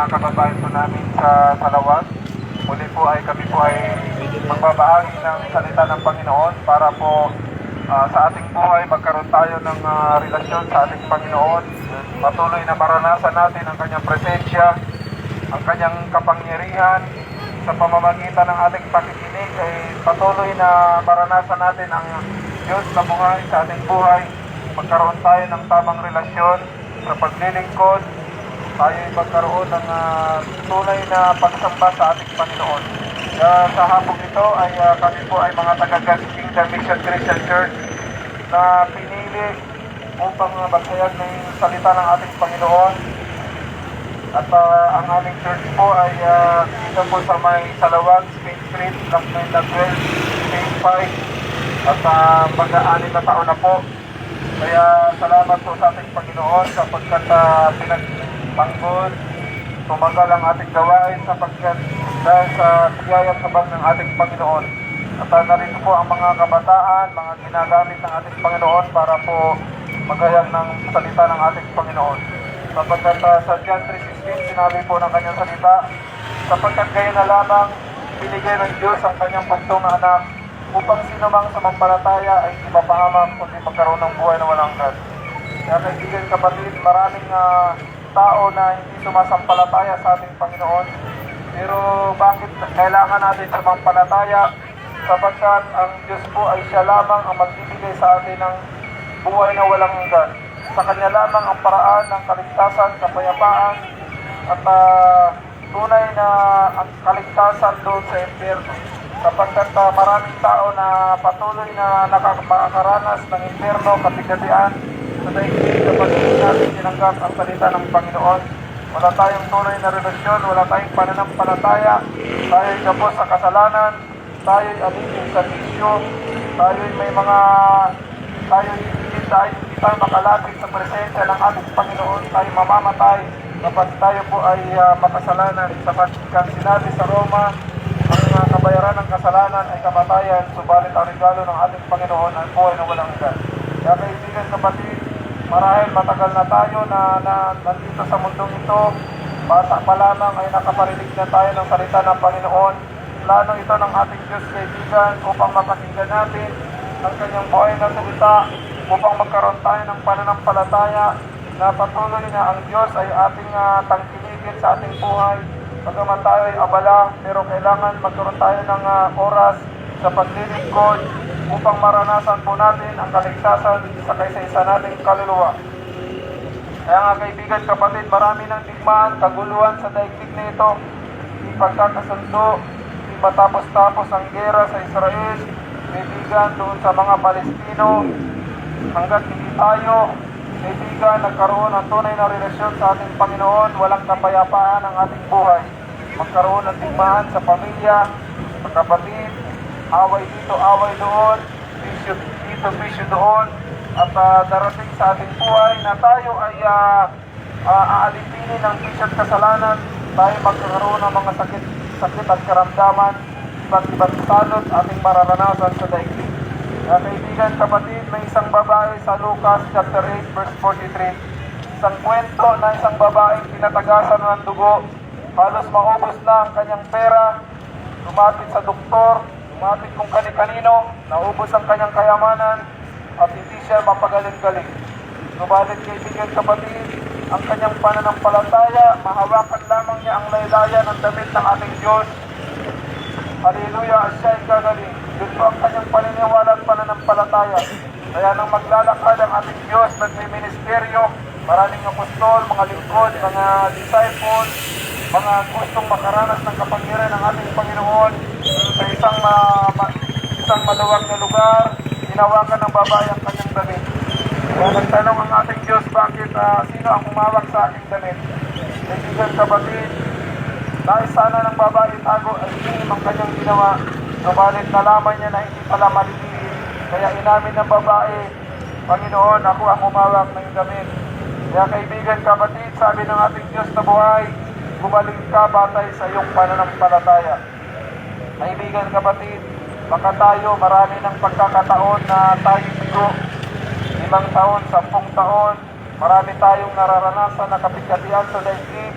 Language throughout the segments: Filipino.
kababayan po namin sa Salawag. Muli po ay kami po ay magbabahagi ng salita ng Panginoon para po sa ating buhay magkaroon tayo ng relasyon sa ating Panginoon. Patuloy na maranasan natin ang kanyang presensya, ang kanyang kapangyarihan. Sa pamamagitan ng ating pakikinig ay patuloy na maranasan natin ang Diyos na buhay sa ating buhay. Magkaroon tayo ng tamang relasyon sa paglilingkod. Tayo ay magkaroon ng tunay na pagsamba sa ating Panginoon. Sa hapong ito ay kami po ay mga taga-God's Kingdom Mission Christian Church na pinili upang magsayag ng salita ng ating Panginoon. At ang aming church po ay dito po sa may Salawag, Spain Street, Block 9 na 12, Spain 5. At mag-aanim na taon na po. Kaya salamat po sa ating Panginoon sapagkat pinagtanggol, tumagal ang ating gawain sapagkat dahil sa biyayang sabag ng ating Panginoon. At narito po ang mga kabataan, mga ginagamit ng ating Panginoon para po maghayag ng salita ng ating Panginoon. Sapagkat sa John 3:16, sinabi po ng kanyang salita, sapagkat kayo na lamang binigay ng Diyos ang kanyang pagtong na anak upang sino mang sumampalataya ay hindi mapahamak kundi magkaroon ng buhay na walang hanggan. Kaya kaibigan kapatid, maraming tao na hindi sumasampalataya sa ating Panginoon. Pero bakit kailangan natin sumampalataya? Sapagkat ang Diyos po ay siya lamang ang magbibigay sa atin ng buhay na walang hanggan. Sa Kanya lamang ang paraan ng kaligtasan, kapayapaan, at tunay na ang kaligtasan doon sa impyerno. Sapagkat maraming tao na patuloy na nakakaranas ng impyerno, kapigatian, sa daigdig kapag hindi natin tinanggap ang salita ng Panginoon. Wala tayong tunay na relasyon, wala tayong pananampalataya, tayo'y gabos sa kasalanan, tayo'y alipin sa bisyo, tayo'y may mga hindi tayo makalapit sa presensya ng ating Panginoon, tayo mamamatay kapag tayo po ay makasalanan. Sapagkat sinabi sa Roma, ang kabayaran ng kasalanan ay kamatayan, subalit ang regalo ng ating Panginoon ay buhay na walang hanggan. Kaya kaibigan kapatid, marahil matagal na tayo na nandito sa mundong ito, bata pa lamang ay nakaparinig na tayo ng salita ng Panginoon. Plano ito ng ating Diyos kaibigan upang mapakinggan natin ang kanyang buhay na salita, upang magkaroon tayo ng pananampalataya na patuloy na ang Diyos ay ating tangkilikin sa ating buhay. Pagkaman tayo ay abala, pero kailangan magkaroon tayo ng oras sa paglilingkod upang maranasan po natin ang kaligtasan sa kaysa-isa nating kaluluwa. Kaya nga kaibigan kapatid, marami ng digmaan, kaguluhan sa daigdig na ito. Hindi pagkakasundo, hindi matapos-tapos ang gera sa Israel, kaibigan doon sa mga Palestino, hanggat hindi tayo, kaibigan, nagkaroon ng tunay na relasyon sa ating Panginoon, walang kapayapaan ang ating buhay. Magkaroon ng digmaan sa pamilya, sa kapatid, away dito, away doon, bisyo dito, bisyo doon, at darating sa ating buhay na tayo ay aalipinin ng bisyo at kasalanan, tayo magkaroon ng mga sakit at karamdaman, iba't salot ating mararanasan sa daigdig. Kaibigan kapatid, may isang babae sa Lucas chapter 8 verse 43. Isang kwento na isang babaeng pinatagasan ng dugo, halos maubos na ang kanyang pera, lumapit sa doktor, lumapit kung kani-kanino, naubos ang kanyang kayamanan, at hindi siya mapagaling-galing. Subalit kaibigan kapatid, ang kanyang pananampalataya, mahawakan lamang niya ang laylayan ng damit ng ating Diyos. Hallelujah, siya ay gagaling. Yun po ang kanyang paniniwala at pananampalataya. Kaya nang maglalakad ang ating Diyos, nagmi-ministeryo, maraming apostol, mga lingkod, mga disciple, mga gustong makaranas ng kapangyarihan ng ating Panginoon sa isang maluwag na lugar, hinawakan ng babae ang kanyang damit. Kaya nagtanong ang ating Diyos, bakit sino ang humawak sa aking damit? Kaibigan kapatid, dahil sana ng babae tago ay hindi ang kanyang ginawa, subalit nalaman niya na hindi pala maliliit. Kaya inamin ng babae, Panginoon, ako ang humawak ng damit. Kaya kaibigan kapatid, sabi ng ating Diyos na buhay, gumaling ka batay sa iyong pananampalataya. Kaibigan kapatid, baka tayo marami ng pagkakataon na tayo bigo, 5 taon, 10 taon, marami tayong nararanasan na kapigatian sa daigdig.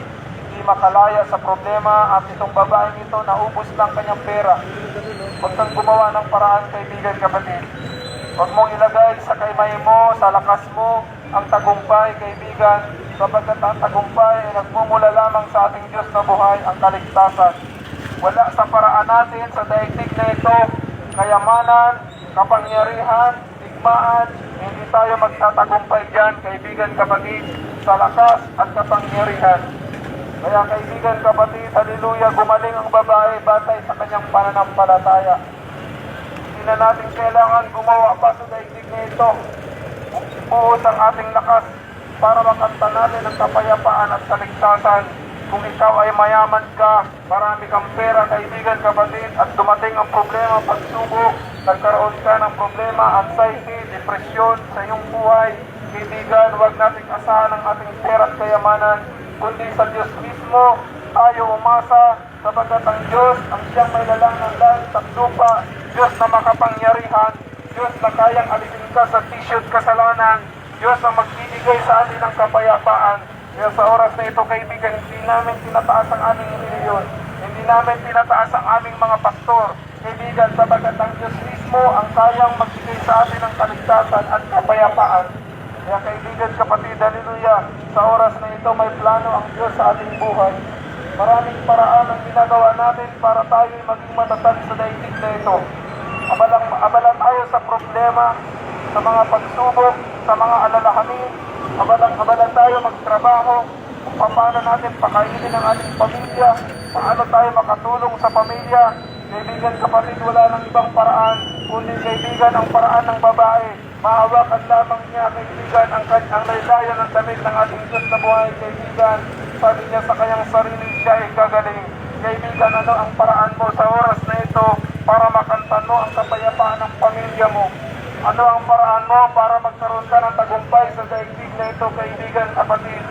hindi makalaya sa problema at itong babaeng ito naubos lang kanyang pera. Huwag kang gumawa ng paraan, kaibigan, kapatid. Huwag mong ilagay sa kaymay mo, sa lakas mo, ang tagumpay, kaibigan, sapagkat ang tagumpay ay nagmumula lamang sa ating Diyos na buhay, ang kaligtasan. Wala sa paraan natin sa daigdig na ito, kayamanan, kapangyarihan, digmaan, hindi tayo magtatagumpay dyan, kaibigan, kapatid, sa lakas at kapangyarihan. Kaya kaibigan, kapatid, haleluya, gumaling ang babae batay sa kanyang pananampalataya. Hindi na natin kailangan gumawa pa sa daigdig na ito. Buhos ang ating lakas para makanta natin ang kapayapaan at kaligtasan. Kung ikaw ay mayaman ka, marami kang pera, kaibigan, kapatid, at dumating ang problema, pagsubok, nagkaroon ka ng problema, anxiety, depresyon sa iyong buhay, kaibigan, huwag nating asahan ang ating pera at kayamanan, kundi sa Diyos mismo tayo umasa, sapagkat ang Diyos, ang siyang may lalang ng langit at lupa, Diyos na makapangyarihan, Diyos na kayang alisin ka sa tissue kasalanan, Diyos na magbibigay sa atin ng kapayapaan. Kaya sa oras na ito, kaibigan, hindi namin tinataas ang aming reliyon, hindi namin tinataas ang aming mga pastor, kaibigan, sapagkat ang Diyos mismo ang kayang magbigay sa atin ng kaligtasan at kapayapaan. Kaya kaibigan, kapatid, haleluya, sa oras na ito may plano ang Diyos sa ating buhay. Maraming paraan ang ginagawa natin para tayo maging matatag sa daigdig na ito. Abala tayo sa problema, sa mga pagsubok, sa mga alalahanin. Abala tayo magtrabaho, kung paano natin pakainin ang ating pamilya, paano tayo makatulong sa pamilya. Kaibigan, kapatid, wala nang ibang paraan, kundi kaibigan, ang paraan ng babae. Mahawakan lamang niya, kaibigan, ang laylayan ng damit ng ating Diyos na buhay, kaibigan. Sabi niya sa kanyang sarili, siya ay gagaling. Kaibigan, ano ang paraan mo sa oras na ito para makantan mo ang kapayapaan ng pamilya mo? Ano ang paraan mo para magkaroon ka ng tagumpay sa daigdig na ito, kaibigan, kapatid?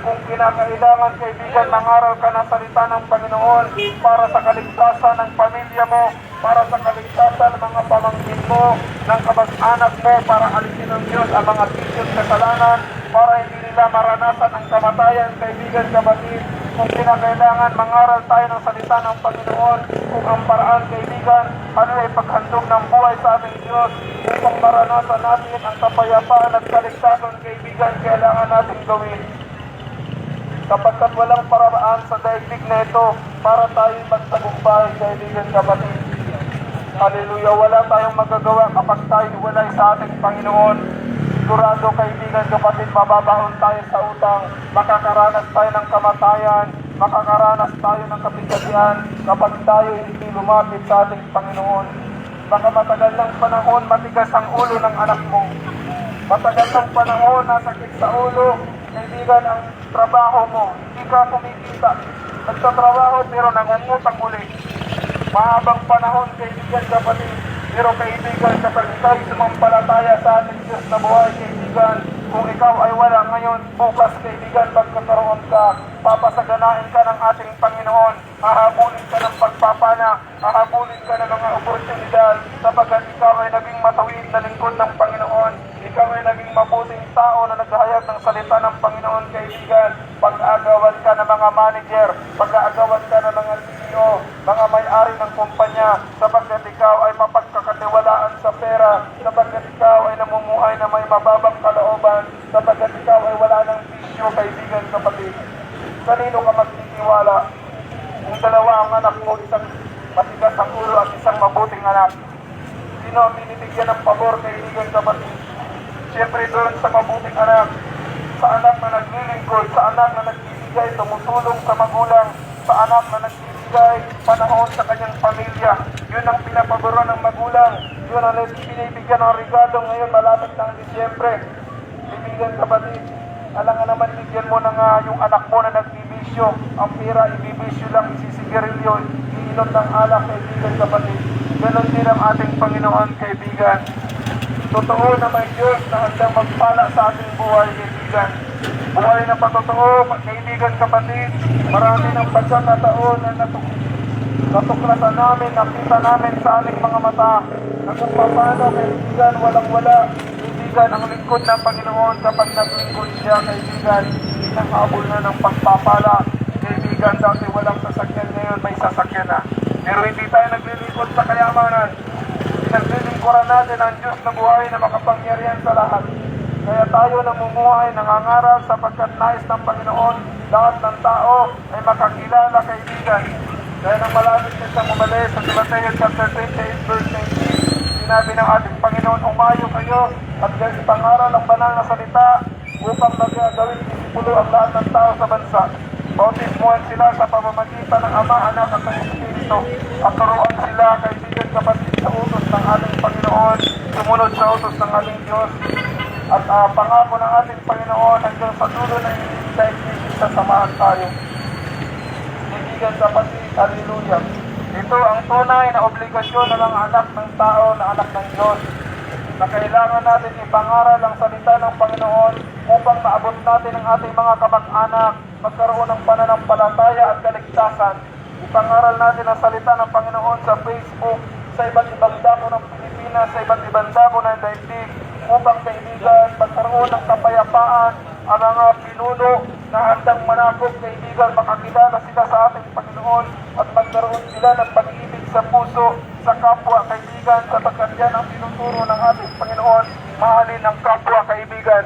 Kung kinakailangan, kaibigan, mangaral ka ng salita ng Panginoon para sa kaligtasan ng pamilya mo, para sa kaligtasan ng mga pamangkin mo, ng kamag-anak mo, para alisin ng Diyos ang mga tisyong kasalanan, para hindi nila maranasan ang kamatayan, kaibigan, kapatid. Kung kinakailangan, mangaral tayo ng salita ng Panginoon, kung ang paraan, kaibigan, ano ay paghandog ng buhay sa ating Diyos, upang maranasan natin ang kapayapaan at kaligtasan, kaibigan, kailangan natin gawin. Sapagkat walang paraan sa daigdig na ito para tayo magtagumpay, kaibigan, kapatid. Haleluya, wala tayong magagawa kapag tayo walay sa ating Panginoon. Sigurado, kaibigan, kapatid, mababaon tayo sa utang, makakaranas tayo ng kamatayan, makakaranas tayo ng kapigatian kapag tayo hindi lumapit sa ating Panginoon. Baka matagal ng panahon, matigas ang ulo ng anak mo. Matagal ng panahon, nasakit sa ulo, kaibigan, ang trabaho mo, hindi ka kumikita. Nagtatrabaho pero nangungutang uli. Mahabang panahon, kaibigan, kapatid, pero kaibigan, kapag ikaw sumampalataya sa ating Diyos na buhay, kaibigan, kung ikaw ay wala ngayon, bukas, kaibigan, pagkakaroon ka, papasaganain ka ng ating Panginoon, hahabulin ka ng pagpapala, hahabulin ka ng mga oportunidad, sapagkat ikaw ay naging matuwid na lingkod ng Panginoon, ikaw ay naging mabuting tao na naghahayag ng salita ng Panginoon, kaibigan. Pag-aagawan ka ng mga manager, pag-aagawan ka ng mga CEO, mga may-ari ng kumpanya, sapagkat ikaw ay mapagkakatiwalaan sa pera, sapagkat ikaw ay namumuhay na may mababang kalooban, sapagkat ikaw ay wala ng bisyo, kaibigan, kapatid. Kanino ka magtitiwala? Kung dalawa ang anak mo, isang matigas ang ulo at isang mabuting anak, sino ang binibigyan ng pabor, kaibigan, kapatid? Siyempre doon sa mabuting anak, sa anak na naglilingkod, sa anak na nagbibigay, tumutulong sa magulang, sa anak na nagbibigay panahon sa kanyang pamilya. Yun ang pinapaboran ng magulang. Yun ang binibigyan ng regalo ngayon, malapit ng Disyembre. Ibigan, kapatid, alangan naman bigyan mo ng yung anak mo na nagbibisyo. Ang pera, ibibisyo lang, isisigarilyo, iinom ng alak, kaibigan, kapatid. Ganon din ang ating Panginoon, kaibigan. Totoo na may Diyos na handang magpala sa ating buhay, kaibigan. Buhay na patotoo, kaibigan, kapatid. Marami ng pagkakataon na natuklasan namin, nakita namin sa ating mga mata na kung paano, kaibigan, walang-wala. Kaibigan, ang lingkod ng Panginoon kapag naglingkod siya, kaibigan, hinahabol na ng pagpapala. Kaibigan, kaibigan, dati walang sasakyan, ngayon may sasakyan na. Pero hindi tayo naglilingkod sa kayamanan. Pinaglilingkuran natin ang Diyos na buhay na makapangyarihan sa lahat. Kaya tayo namumuhay, nangangaral sapagkat nais ng Panginoon, lahat ng tao ay makakilala, kaibigan. Kaya nang malapit na siyang umalis sa Mateo chapter 28 verse 19, sinabi ng ating Panginoon, umayo kayo at ipangaral ang banal na salita upang gawing disipulo ang lahat ng tao sa bansa. Bautismuhan sila sa pamamagitan ng Ama, Anak at ng Espiritu. At turuan sila, kaibigan, kapatid, sa utos ng ating Panginoon, sumunod sa utos ng ating Diyos. At pangako ng ating Panginoon hanggang sa dulo na hinihintay sa samahan tayo. Kaibigan, kapatid, hallelujah. Ito ang tunay na obligasyon ng mga anak ng tao na anak ng Diyos, na kailangan natin ipangaral ang salita ng Panginoon upang maabot natin ang ating mga kamag-anak, magkaroon ng pananampalataya at kaligtasan. Ipangaral natin ang salita ng Panginoon sa Facebook, sa iba't ibang dako ng Pilipinas, sa iba't ibang dako ng daigdig, upang kaibigan, magkaroon ng kapayapaan ang mga pinuno na handang manakop, kaibigan, makakilala sila sa ating Panginoon at magkaroon sila ng pag-ibig sa puso, sa kapwa, kaibigan, sapagkat yan ang tinuturo ng ating Panginoon, mahalin ang kapwa, kaibigan.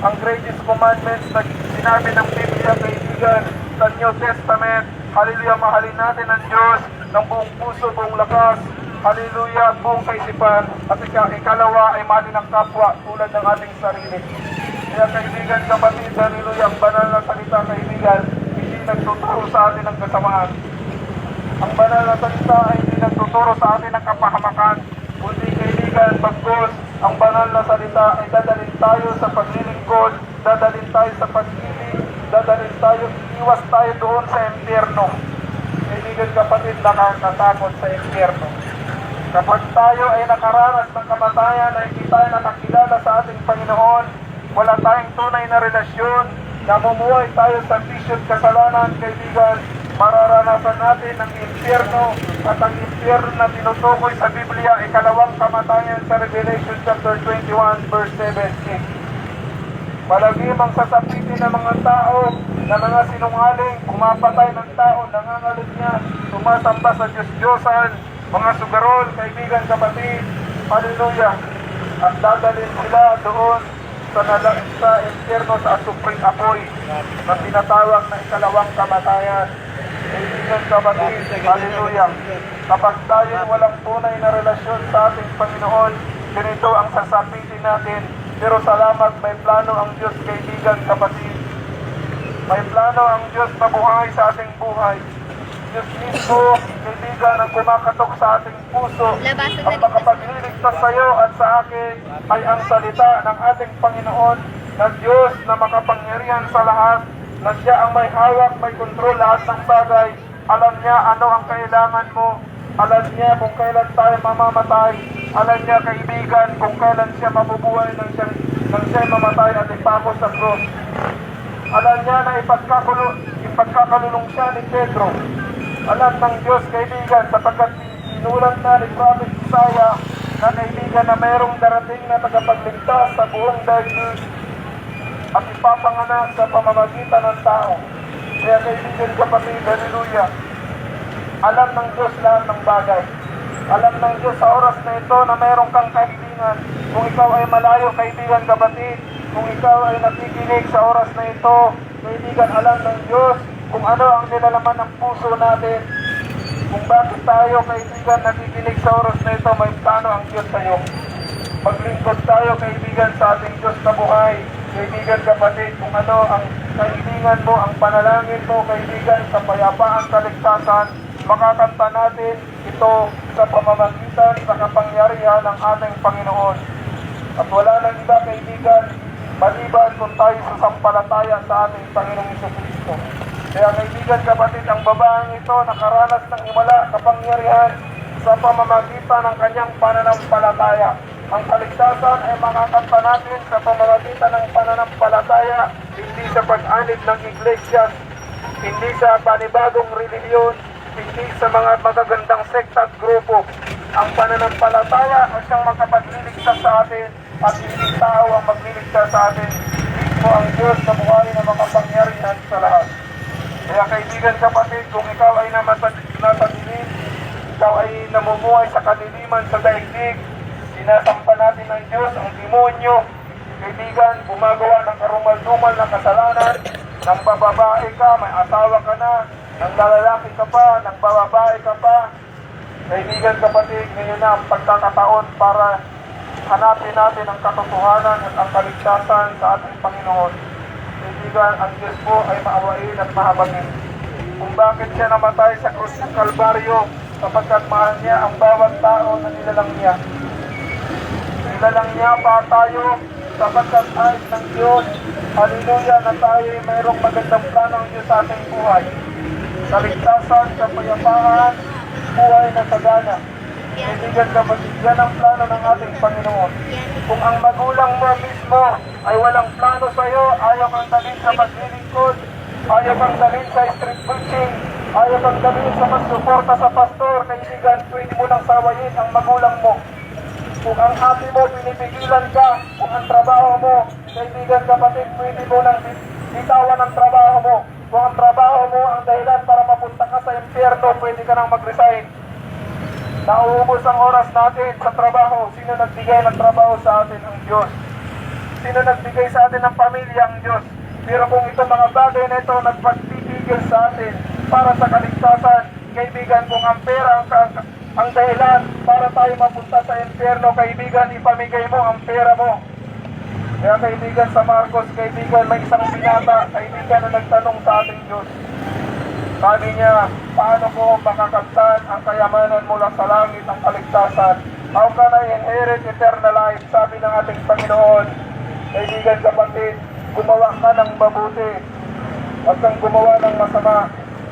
Ang greatest commandments na sinabi ng Biblia, kaibigan, sa New Testament, hallelujah, mahalin natin ang Diyos ng buong puso, buong lakas, hallelujah, buong kaisipan, at ikalawa ay mahalin ang kapwa tulad ng ating sarili. Kaya kaibigan, kapatid, hallelujah, ang banal na salita, kaibigan, hindi nagtuturo sa atin ng kasamaan. Ang banal na salita ay hindi nagtuturo sa atin ng kapahamakan, kundi kaibigan, bagkus, ang banal na salita ay dadalhin tayo sa paglilingkod, dadalhin tayo sa pag-ibig, dadalhin tayo, iwas tayo doon sa impyerno. Kaibigan, kapatid, nakakatakot sa impyerno. Kapag tayo ay nakaranas ng kamatayan ay hindi tayo nakakilala sa ating Panginoon, wala tayong tunay na relasyon, namumuhay tayo sa bisyo at kasalanan, kaibigan, mararanasan natin ang impyerno, at ang impyerno na tinutukoy sa Biblia ay kalawang kamatayan sa Revelation chapter 21 verse 17. Palagim ang sasapitin ng mga tao na mga sinungaling, pumapatay ng tao, nangangalit niya, tumasamba sa Diyos-Diyosan, mga sugarol, kaibigan, kapatid, hallelujah, at dadalhin sila doon sa impyerno sa asupring apoy na tinatawag na ikalawang kamatayan. Kaibigan, kapatid, hallelujah, kapag tayo walang tunay na relasyon sa ating Panginoon, ganito ang sasapitin natin. Pero salamat, may plano ang Diyos, kaibigan, kapatid. May plano ang Diyos na buhay sa ating buhay. Diyos mismo, kaibigan, ang kumakatok sa ating puso. Ang makapagliligtas sa iyo at sa akin ay ang salita ng ating Panginoon na Diyos na makapangyarihan sa lahat, na siya ang may hawak, may kontrol lahat ng bagay. Alam niya ano ang kailangan mo. Alam niya kung kailan tayo mamamatay. Alam niya, kaibigan, kung kailan siya mabubuhay nang siya mamatay at ipako sa cross. Alam niya na ipagkakalulong siya ni Pedro. Alam ng Diyos, kaibigan, sapagkat sinulat na ni Prophet Isaiah na, kaibigan, na mayroong darating na tagapagligtas sa buong daigdig at ipapanganak sa pamamagitan ng tao. Kaya, kaibigan, kapatid, hallelujah, alam ng Diyos lahat ng bagay. Alam ng Diyos sa oras na ito na mayroong kang kahilingan. Kung ikaw ay malayo, kaibigan, kapatid, kung ikaw ay nakikinig sa oras na ito, kaibigan, alam ng Diyos kung ano ang nilalaman ng puso natin. Kung bakit tayo, kaibigan, nakikinig sa oras na ito, may plano ang Diyos sa iyo. Maglingkod tayo, kaibigan, sa ating Diyos na buhay. Kaibigan, kapatid, kung ano ang kahilingan mo, ang panalangin mo, kaibigan, sa kapayapaan, kaligtasan, makakanta natin ito sa pamamagitan sa kapangyarihan ng ating Panginoon. At wala nang iba, kaibigan, maliban kung tayo sa sampalataya sa ating Panginoong Jesucristo. Kaya, kaibigan, kapatid, ang babaeng ito nakaranas ng himala, kapangyarihan sa pamamagitan ng kanyang pananampalataya. Ang kaligtasan ay makakanta natin sa pamamagitan ng pananampalataya, hindi sa pag-anib ng iglesia, hindi sa panibagong relihiyon, hindi sa mga magagandang sekta at grupo. Ang pananampalataya ay siyang makapagliligtas sa atin at hindi tao ang magliligtas sa atin. Mismo ang Diyos na buhay na makapangyarihan sa lahat. Kaya kaibigan kapatid, kung ikaw ay nasa dilim, ikaw ay namumuhay sa kadiliman sa daigdig, sinasampa natin ng Diyos ang demonyo. Kaibigan, gumagawa ng karumal-dumal na kasalanan, nang bababae ka, may asawa ka na, nang lalaki ka pa, nang bababae ka pa. Kaibigan kapatid, ngayon na ang pagkakataon para hanapin natin ang katotohanan at ang kaligtasan sa ating Panginoon. Kaibigan, ang Diyos po ay maawain at mahabagin. Kung bakit siya namatay sa krus ng Kalbaryo, sapagkat mahal niya ang bawat tao na nilalang niya. Nilalang niya pa tayo sapagkat ayos ng Diyos. Hallelujah, na tayo ay mayroong magandang plano ng Diyos sa ating buhay. Kaligtasan, kapayapaan, buhay na sagana. Kaibigan kapatid, yan ang plano ng ating Panginoon. Kung ang magulang mo mismo ay walang plano sa iyo, ayaw kang dalhin sa paglilingkod, ayaw kang dalhin sa street preaching, ayaw kang dalhin sa magsuporta sa pastor, kaibigan, pwede mo nang sawayin ang magulang mo. Kung ang ate mo pinipigilan ka, kung ang trabaho mo, kaibigan kapatid, pwede mo nang bitawan ang trabaho mo. Kung ang trabaho mo ang dahilan para mapunta ka sa impyerno, pwede ka nang mag-resign. Nauubos ang oras natin sa trabaho. Sino nagbigay ng trabaho sa atin? Ang Diyos. Sino nagbigay sa atin ng pamilya? Ang Diyos. Pero kung ito mga bagay na ito nagpagpipigil sa atin para sa kaligtasan, kaibigan, kung ang pera ang dahilan para tayo mapunta sa impyerno, kaibigan, ipamigay mo ang pera mo. Kaya kaibigan sa Marcos, kaibigan, may isang binata, kaibigan na nagtanong sa ating Diyos. Sabi niya, paano ko makakamtan ang kayamanan mula sa langit, ang kaligtasan? How can I inherit eternal life? Sabi ng ating Panginoon, kaibigan kapatid, gumawa ka ng mabuti. Huwag kang gumawa ng masama.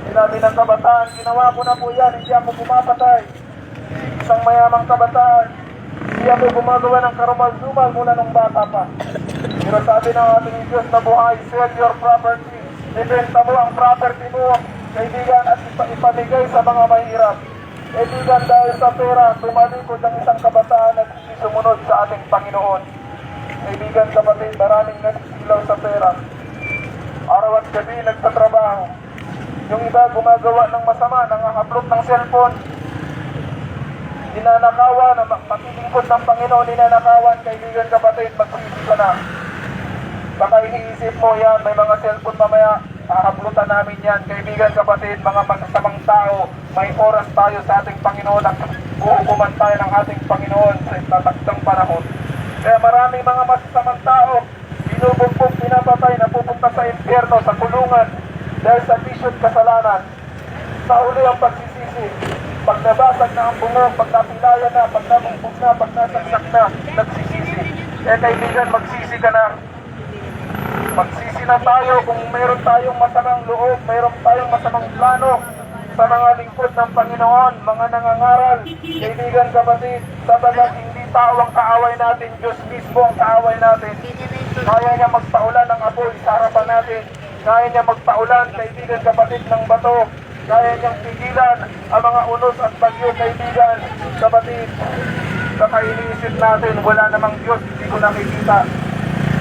Sinabi ng kabataan, ginawa ko na po yan, hindi ako pumapatay. Isang mayamang kabataan, hindi ako gumagawa ng karumal-dumal mula nung bata pa. Pero sabi ng ating Diyos na buhay, sell your property. Ibenta mo ang property mo, kaibigan, at ipamigay sa mga mahirap. Kaibigan, dahil sa pera, tumalikod ang isang kabataan na sumunod sa ating Panginoon. Kaibigan kapatid, maraming nagsisilaw sa pera. Araw at gabi nagtatrabaho. Yung iba gumagawa ng masama, nangahablot ng cellphone. Ninanakawan, matilingkod ng Panginoon, ninanakawan. Kaibigan kapatid, magsisi ka na. Baka iniisip mo yan, may mga cellphone mamaya, hahablutan namin yan. Kaibigan kapatid, mga masasamang tao, may oras tayo sa ating Panginoon at uhukuman tayo ng ating Panginoon sa tatakdang panahon. Kaya maraming mga masasamang tao, binubugbog, pinapatay, napupunta sa impyerno, sa kulungan, dahil sa bisyo at kasalanan. Sa huli ang pagsisisi, pag nabasag na ang bungong, pag napilaya na, pag nabugbog na, pag nasaksak na, nagsisisi. Kaya kaibigan, magsisi ka na. Magsisi na tayo kung mayroon tayong masamang loob, mayroon tayong masamang plano sa mga lingkod ng Panginoon, mga nangangaral. Kaibigan kapatid, sabagat hindi tao ang kaaway natin, Diyos mismo ang kaaway natin. Kaya niya magpaulan ng apoy sa harapan natin. Kaya niya magpaulan, kaibigan kapatid, ng bato. Kaya niyang pigilan ang mga unos at bagyo, kaibigan kapatid. Baka iniisip natin, wala namang Diyos, hindi ko nakikita.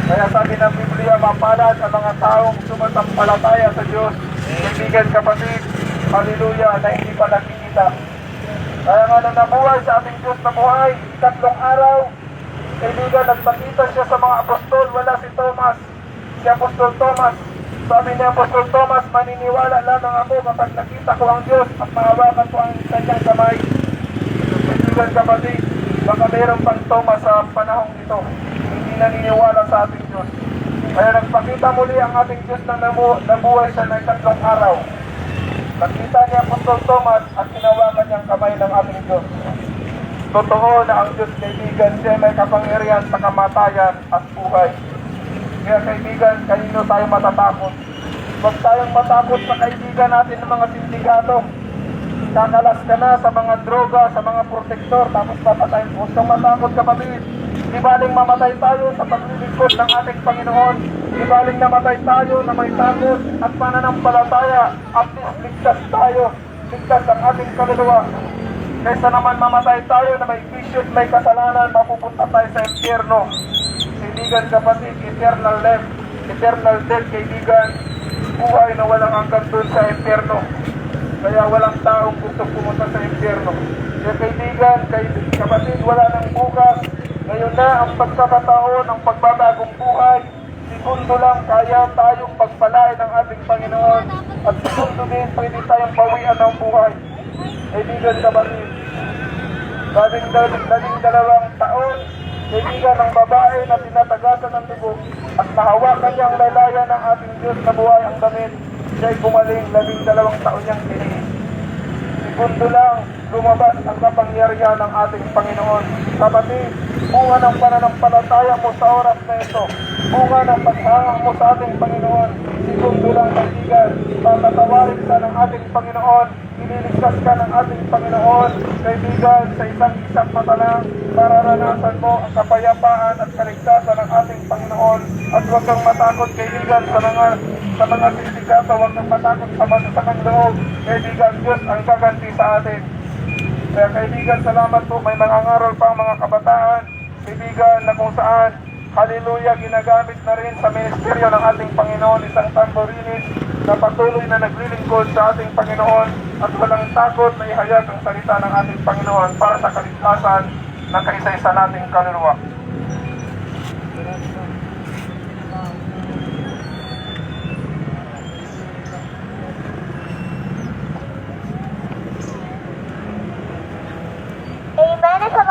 Kaya sabi ng Biblia, mapalad ang mga taong sumasampalataya sa Diyos. Kaibigan kapatid, hallelujah, na hindi pa nakikita. Kaya nga nang nabuhay sa ating Diyos na buhay, 3 araw, kaibigan, nagpakita siya sa mga apostol, wala si Thomas, si Apostol Thomas. Sabi ni Apostol Thomas, maniniwala lamang ako kapag nakita ko ang Diyos at mahawakan ko ang kanyang kamay. Kaibigan kapatid, baka mayroon pang Thomas sa panahong ito, hindi naniniwala sa ating Diyos. Kaya nagpakita muli ang ating Diyos na nabuhay siya ng 3 araw. Nakita niya Apostol Thomas at hinawakan niyang kamay ng ating Diyos. Totoo na ang Diyos, kaibigan, siya may kapangyarihan sa kamatayan at buhay. Kaya kaibigan, kanino tayo matatakot? Huwag tayong matakot sa kaibigan natin ng mga sindikato. Kakalas ka na sa mga droga, sa mga protektor, tapos papatayin. Huwag kang matakot kapatid. Di baling mamatay tayo sa paglilingkod ng ating Panginoon. Di baling namatay tayo na may takot at pananampalataya. At least ligtas tayo. Ligtas ang ating kaluluwa. Kaysa naman mamatay tayo na may bisyo at may kasalanan, mapupunta tayo sa impyerno. Kaibigan kapatid, eternal death, kaibigan. buhay na walang hanggan doon sa impyerno. Kaya walang taong gusto pumunta sa impyerno. Kaya kaibigan, kapatid, wala nang bukas. Ngayon na ang pagkakataon ng pagbabagong buhay. Segundo lang kaya tayong pagpalain ng ating Panginoon. At segundo din pwede tayong bawian ng buhay. Kaibigan, kapatid, labing dalawang taon, kaibigan ng babae na tinatagasan ng dugo at nahawakan niyang lalaya ng ating Diyos na buhay ang damit. Siya'y gumaling, 12 taon niyang kinihin. Segundo lang, lumabas ang kapangyarihan ng ating Panginoon. Kapatid, bunga ng pananampalataya mo sa oras na ito, bunga ng paghanga mo sa ating Panginoon. Segundo lang, kaibigan, patatawarin ka ng ating Panginoon, ililigtas ka ng ating Panginoon. Kaibigan, sa isang mata lang, mararanasan mo ang kapayapaan at kaligtasan ng ating Panginoon. At huwag kang matakot, kaibigan, sa mga sindikato, huwag kang matakot sa masasamang loob. Kaibigan, Diyos ang gaganti sa atin. Kaya kaibigan, salamat po. May mga ngaral pa ang mga kabataan, kaibigan, na kung saan, hallelujah, ginagamit na rin sa ministeryo ng ating Panginoon, isang tamborinis na patuloy na naglilingkod sa ating Panginoon at walang takot na ihayag ang salita ng ating Panginoon para sa kaligtasan ng kaisa-isa nating kaluluwa. Amen. Sa